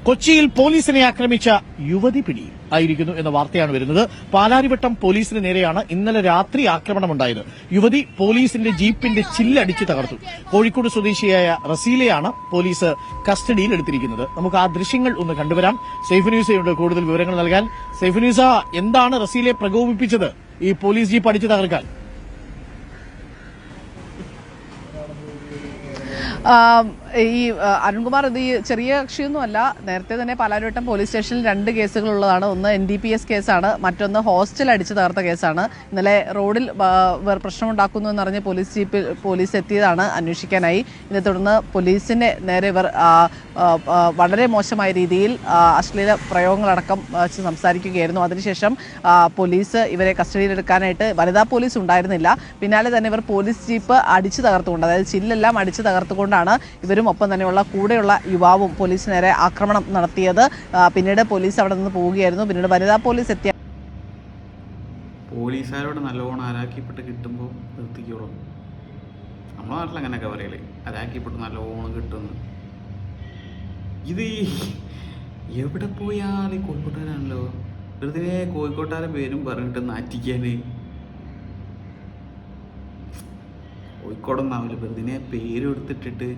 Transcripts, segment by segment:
കൊച്ചിയിൽ പോലീസിനെ ആക്രമിച്ച യുവതി പിടിയിൽ ആയിരിക്കുന്നു എന്ന വാർത്തയാണ് വരുന്നത്. പാലാരിവട്ടം പോലീസിന് നേരെയാണ് ഇന്നലെ രാത്രി ആക്രമണമുണ്ടായത്. യുവതി പോലീസിന്റെ ജീപ്പിന്റെ ചില്ലടിച്ച് തകർത്തു. കോഴിക്കോട് സ്വദേശിയായ റസീലയാണ് പോലീസ് കസ്റ്റഡിയിൽ എടുത്തിരിക്കുന്നത്. നമുക്ക് ആ ദൃശ്യങ്ങൾ ഒന്ന് കണ്ടുവരാം. സൈഫ് ന്യൂസയുണ്ട് കൂടുതൽ വിവരങ്ങൾ നൽകാൻ. സൈഫ് ന്യൂസ, എന്താണ് റസീലയെ പ്രകോപിപ്പിച്ചത് ഈ പോലീസ് ജീപ്പ് അടിച്ചു തകർക്കാൻ? ഈ അരുൺകുമാർ, ഇത് ഈ ചെറിയ കക്ഷിയൊന്നുമല്ല. നേരത്തെ തന്നെ പാലാരിവട്ടം പോലീസ് സ്റ്റേഷനിൽ 2 കേസുകളുള്ളതാണ്. ഒന്ന് NDPS കേസാണ്, മറ്റൊന്ന് ഹോസ്റ്റൽ അടിച്ചു തകർത്ത കേസാണ്. ഇന്നലെ റോഡിൽ പ്രശ്നമുണ്ടാക്കുന്നു എന്നറിഞ്ഞ് പോലീസ് എത്തിയതാണ് അന്വേഷിക്കാനായി. ഇതേ തുടർന്ന് പോലീസിന്റെ നേരെ ഇവർ വളരെ മോശമായ രീതിയിൽ അശ്ലീല പ്രയോഗങ്ങളടക്കം സംസാരിക്കുകയായിരുന്നു. അതിനുശേഷം പോലീസ് ഇവരെ കസ്റ്റഡിയിലെടുക്കാനായിട്ട് വനിതാ പോലീസ് ഉണ്ടായിരുന്നില്ല. പിന്നാലെ തന്നെ ഇവർ പോലീസ് ജീപ്പ് അടിച്ചു തകർത്തുകൊണ്ട്, അതായത് ചില്ലെല്ലാം അടിച്ചു തകർത്തുകൊണ്ടാണ് ഇവരും ഒപ്പം തന്നെയുള്ള കൂടെയുള്ള യുവാവും പോലീസിന് നേരെ ആക്രമണം നടത്തിയത്. പിന്നീട് പോലീസ് അവിടെ നിന്ന് പോവുകയായിരുന്നു. പിന്നീട് വനിതാ പോലീസ് എത്തിയ പോലീസുകാരോട് നല്ലോണം അരാക്കിപ്പെട്ട് കിട്ടുമ്പോൾ നിർത്തിക്കോളും. നമ്മളെ നാട്ടിൽ അങ്ങനെയൊക്കെ പറയലേ, അരാക്കിപ്പെട്ട് നല്ലോണം കിട്ടുന്നു. ഇത് എവിടെ പോയാലും കോഴിക്കോട്ടുകാരാണല്ലോ. വെറുതെ കോഴിക്കോട്ടുകാരെ പേരും പറഞ്ഞിട്ട് നാറ്റിക്കാന്. കോഴിക്കോടൊന്നാവില്ല, വെറുതെ പേരെടുത്തിട്ടിട്ട്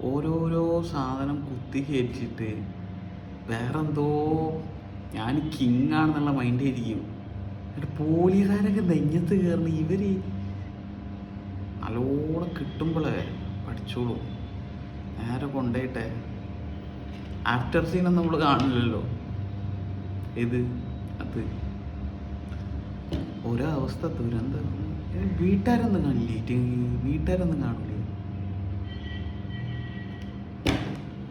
ഓരോരോ സാധനം കുത്തി കയറ്റിയിട്ട് വേറെന്തോ ഞാൻ കിങ്ങാണെന്നുള്ള മൈൻഡ് ആയിരിക്കും. എന്നിട്ട് പോലീസുകാരൊക്കെ നെഞ്ഞത്ത് കയറുന്ന ഇവർ നല്ലോണം കിട്ടുമ്പോഴേ പഠിച്ചോളൂ. നേരെ കൊണ്ടുപോയിട്ടെ ആഫ്റ്റർ സീനൊന്നും നമ്മൾ കാണില്ലല്ലോ. അത് ഒരവസ്ഥ ദുരന്തം. വീട്ടുകാരൊന്നും കാണില്ലേ? വീട്ടുകാരൊന്നും കാണില്ലേ?